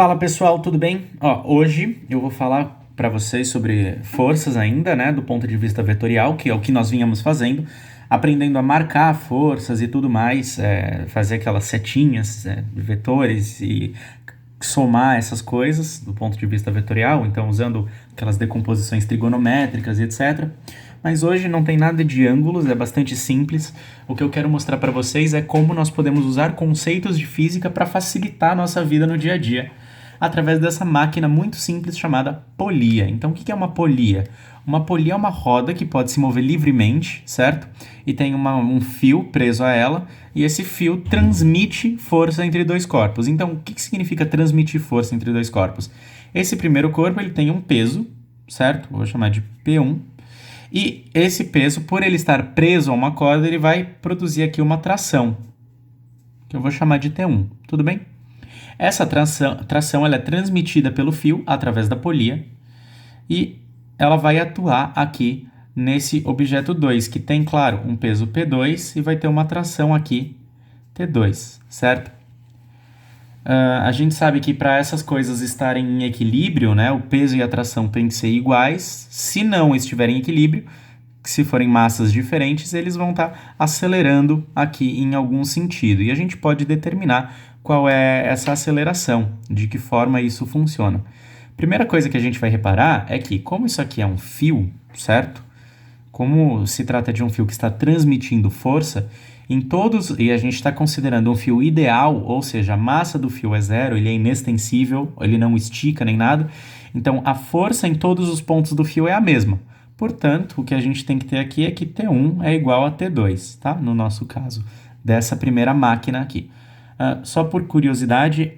Fala pessoal, tudo bem? Hoje eu vou falar para vocês sobre forças ainda, né, do ponto de vista vetorial, que é o que nós vínhamos fazendo, aprendendo a marcar forças e tudo mais, fazer aquelas setinhas, vetores e somar essas coisas do ponto de vista vetorial, então usando aquelas decomposições trigonométricas e etc. Mas hoje não tem nada de ângulos, é bastante simples. O que eu quero mostrar para vocês é como nós podemos usar conceitos de física para facilitar a nossa vida no dia a dia, através dessa máquina muito simples chamada polia. Então, o que é uma polia? Uma polia é uma roda que pode se mover livremente, certo? E tem um fio preso a ela, e esse fio transmite força entre dois corpos. Então, o que significa transmitir força entre dois corpos? Esse primeiro corpo ele tem um peso, certo? Vou chamar de P1. E esse peso, por ele estar preso a uma corda, ele vai produzir aqui uma tração, que eu vou chamar de T1. Tudo bem? Essa tração ela é transmitida pelo fio através da polia e ela vai atuar aqui nesse objeto 2, que tem, claro, um peso P2 e vai ter uma tração aqui T2, certo? A gente sabe que para essas coisas estarem em equilíbrio, né, o peso e a tração têm que ser iguais. Se não estiverem em equilíbrio, se forem massas diferentes, eles vão estar acelerando aqui em algum sentido. E a gente pode determinar qual é essa aceleração, de que forma isso funciona. Primeira coisa que a gente vai reparar é que, como isso aqui é um fio, certo? Como se trata de um fio que está transmitindo força, e a gente está considerando um fio ideal, ou seja, a massa do fio é zero, ele é inextensível, ele não estica nem nada, então a força em todos os pontos do fio é a mesma. Portanto, o que a gente tem que ter aqui é que T1 é igual a T2, tá? No nosso caso, dessa primeira máquina aqui. Só por curiosidade,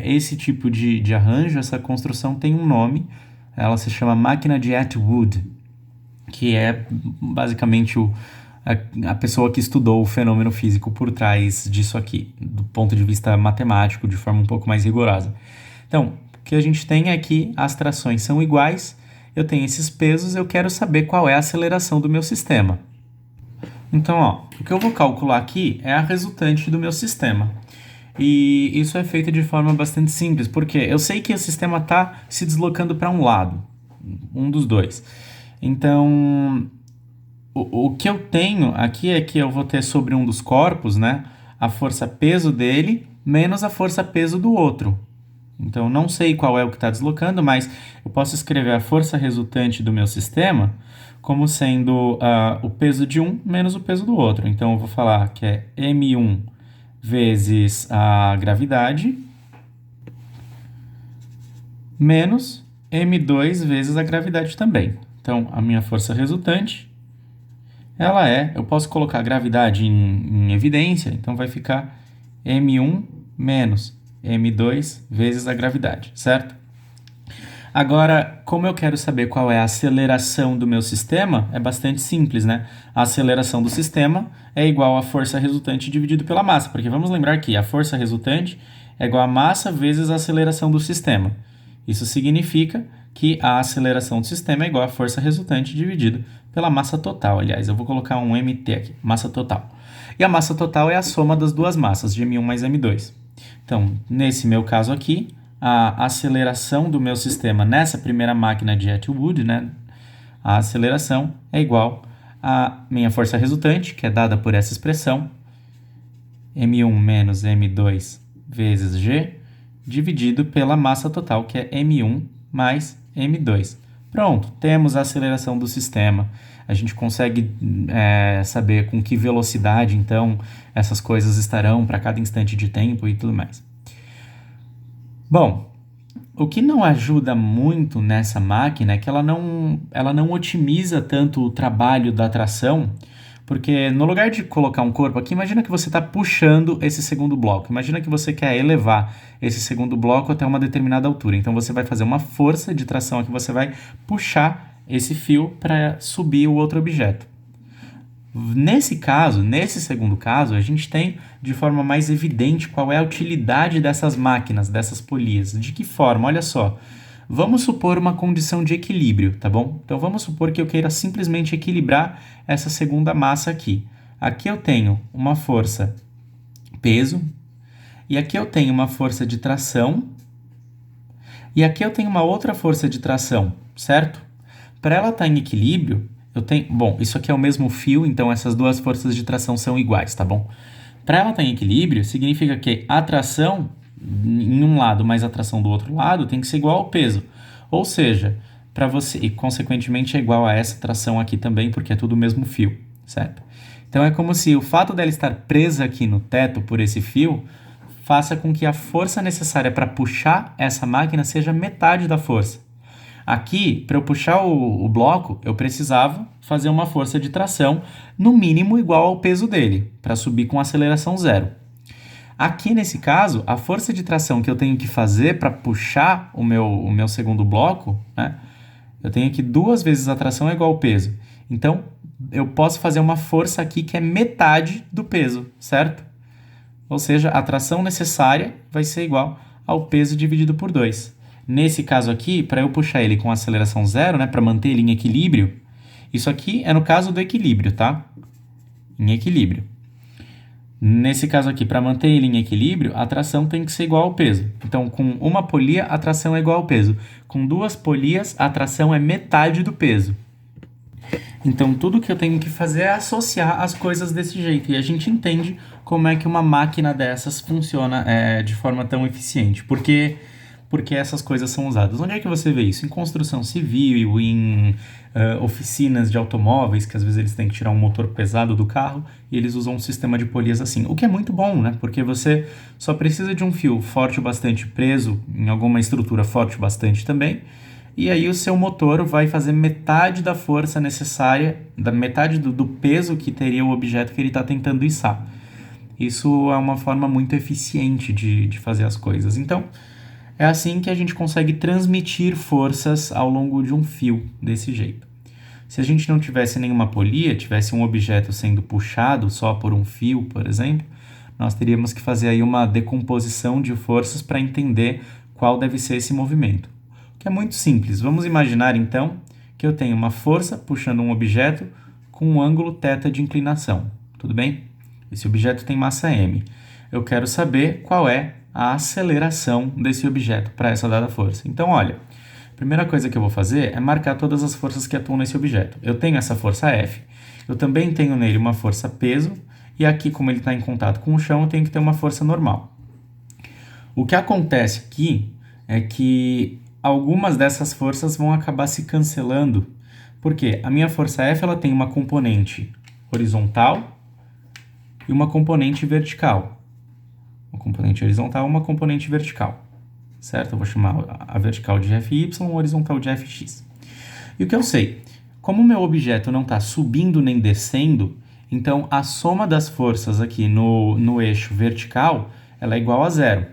esse tipo de arranjo, essa construção tem um nome, ela se chama máquina de Atwood, que é basicamente a pessoa que estudou o fenômeno físico por trás disso aqui, do ponto de vista matemático, de forma um pouco mais rigorosa. Então, o que a gente tem é que as trações são iguais, eu tenho esses pesos, eu quero saber qual é a aceleração do meu sistema. Então, o que eu vou calcular aqui é a resultante do meu sistema. E isso é feito de forma bastante simples, porque eu sei que o sistema está se deslocando para um lado, um dos dois. Então, o que eu tenho aqui é que eu vou ter sobre um dos corpos, né, a força peso dele menos a força peso do outro. Então, eu não sei qual é o que está deslocando, mas eu posso escrever a força resultante do meu sistema como sendo o peso de um menos o peso do outro. Então, eu vou falar que é M1 vezes a gravidade menos M2 vezes a gravidade também. Então, a minha força resultante, eu posso colocar a gravidade em evidência, então vai ficar M1 menos M2 vezes a gravidade, certo? Agora, como eu quero saber qual é a aceleração do meu sistema, é bastante simples, né? A aceleração do sistema é igual à força resultante dividido pela massa, porque vamos lembrar que a força resultante é igual a massa vezes a aceleração do sistema. Isso significa que a aceleração do sistema é igual à força resultante dividido pela massa total. Aliás, eu vou colocar um MT aqui, massa total. E a massa total é a soma das duas massas, de M1 mais M2. Então, nesse meu caso aqui, a aceleração do meu sistema nessa primeira máquina de Atwood, né, a aceleração é igual à minha força resultante, que é dada por essa expressão, M1 menos M2 vezes G, dividido pela massa total, que é M1 mais M2. Pronto, temos a aceleração do sistema. A gente consegue saber com que velocidade, então, essas coisas estarão para cada instante de tempo e tudo mais. Bom, o que não ajuda muito nessa máquina é que ela não otimiza tanto o trabalho da tração, porque no lugar de colocar um corpo aqui, imagina que você está puxando esse segundo bloco. Imagina que você quer elevar esse segundo bloco até uma determinada altura. Então você vai fazer uma força de tração aqui, você vai puxar esse fio para subir o outro objeto. Nesse segundo caso, a gente tem de forma mais evidente qual é a utilidade dessas máquinas, dessas polias. De que forma? Olha só. Vamos supor uma condição de equilíbrio, tá bom? Então vamos supor que eu queira simplesmente equilibrar essa segunda massa aqui. Aqui eu tenho uma força peso e aqui eu tenho uma força de tração E aqui eu tenho uma outra força de tração, certo? Para ela estar em equilíbrio, eu tenho... Bom, isso aqui é o mesmo fio, então essas duas forças de tração são iguais, tá bom? Para ela estar em equilíbrio, significa que a tração em um lado mais a tração do outro lado tem que ser igual ao peso. Ou seja, para você... E, consequentemente, é igual a essa tração aqui também, porque é tudo o mesmo fio, certo? Então, é como se o fato dela estar presa aqui no teto por esse fio faça com que a força necessária para puxar essa máquina seja metade da força. Aqui, para eu puxar o bloco, eu precisava fazer uma força de tração no mínimo igual ao peso dele, para subir com aceleração zero. Aqui, nesse caso, a força de tração que eu tenho que fazer para puxar o meu segundo bloco, né, eu tenho que 2 vezes a tração é igual ao peso. Então, eu posso fazer uma força aqui que é metade do peso, certo? Ou seja, a tração necessária vai ser igual ao peso dividido por 2. Nesse caso aqui, para eu puxar ele com aceleração zero, né, para manter ele em equilíbrio, isso aqui é no caso do equilíbrio, tá? Em equilíbrio. Nesse caso aqui, para manter ele em equilíbrio, a tração tem que ser igual ao peso. Então, com uma polia, a tração é igual ao peso. Com 2 polias, a tração é metade do peso. Então, tudo que eu tenho que fazer é associar as coisas desse jeito. E a gente entende como é que uma máquina dessas funciona de forma tão eficiente. Porque essas coisas são usadas. Onde é que você vê isso? Em construção civil, em oficinas de automóveis, que às vezes eles têm que tirar um motor pesado do carro e eles usam um sistema de polias assim. O que é muito bom, né? Porque você só precisa de um fio forte o bastante preso em alguma estrutura forte o bastante também, e aí o seu motor vai fazer metade da força necessária, da metade do peso que teria o objeto que ele está tentando içar. Isso é uma forma muito eficiente de fazer as coisas. Então, é assim que a gente consegue transmitir forças ao longo de um fio, desse jeito. Se a gente não tivesse nenhuma polia, tivesse um objeto sendo puxado só por um fio, por exemplo, nós teríamos que fazer aí uma decomposição de forças para entender qual deve ser esse movimento. O que é muito simples. Vamos imaginar, então, que eu tenho uma força puxando um objeto com um ângulo θ de inclinação. Tudo bem? Esse objeto tem massa m. Eu quero saber qual é a aceleração desse objeto para essa dada força. Então, olha, a primeira coisa que eu vou fazer é marcar todas as forças que atuam nesse objeto. Eu tenho essa força F, eu também tenho nele uma força peso, e aqui, como ele está em contato com o chão, eu tenho que ter uma força normal. O que acontece aqui é que algumas dessas forças vão acabar se cancelando, porque a minha força F ela tem uma componente horizontal e uma componente vertical. Uma componente horizontal e uma componente vertical, certo? Eu vou chamar a vertical de Fy, a horizontal de Fx. E o que eu sei? Como o meu objeto não está subindo nem descendo, então a soma das forças aqui no eixo vertical ela é igual a zero.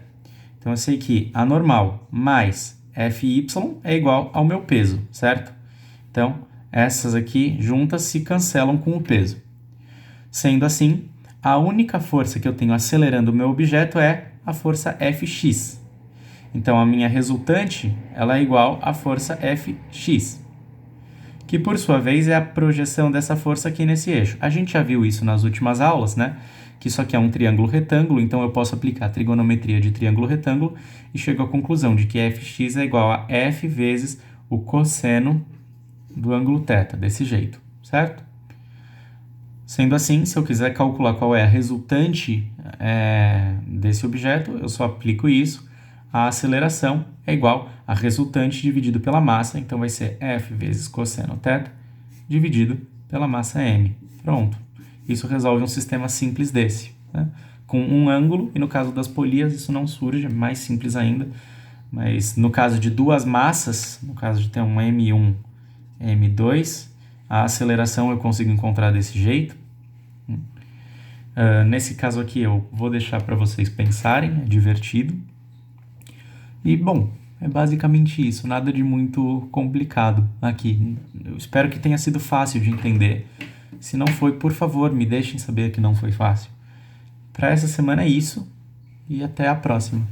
Então eu sei que a normal mais Fy é igual ao meu peso, certo? Então essas aqui juntas se cancelam com o peso. Sendo assim, a única força que eu tenho acelerando o meu objeto é a força Fx. Então, a minha resultante ela é igual à força Fx, que por sua vez é a projeção dessa força aqui nesse eixo. A gente já viu isso nas últimas aulas, né? Que isso aqui é um triângulo retângulo, então eu posso aplicar a trigonometria de triângulo retângulo e chego à conclusão de que Fx é igual a F vezes o cosseno do ângulo θ, desse jeito, certo? Sendo assim, se eu quiser calcular qual é a resultante desse objeto, eu só aplico isso. A aceleração é igual a resultante dividido pela massa, então vai ser F vezes cosseno θ dividido pela massa m. Pronto. Isso resolve um sistema simples desse, né? Com um ângulo, e no caso das polias isso não surge, é mais simples ainda. Mas no caso de duas massas, no caso de ter um M1 e M2, a aceleração eu consigo encontrar desse jeito. Nesse caso aqui eu vou deixar para vocês pensarem, é divertido. E bom, é basicamente isso, nada de muito complicado aqui. Eu espero que tenha sido fácil de entender. Se não foi, por favor, me deixem saber que não foi fácil. Para essa semana é isso e até a próxima.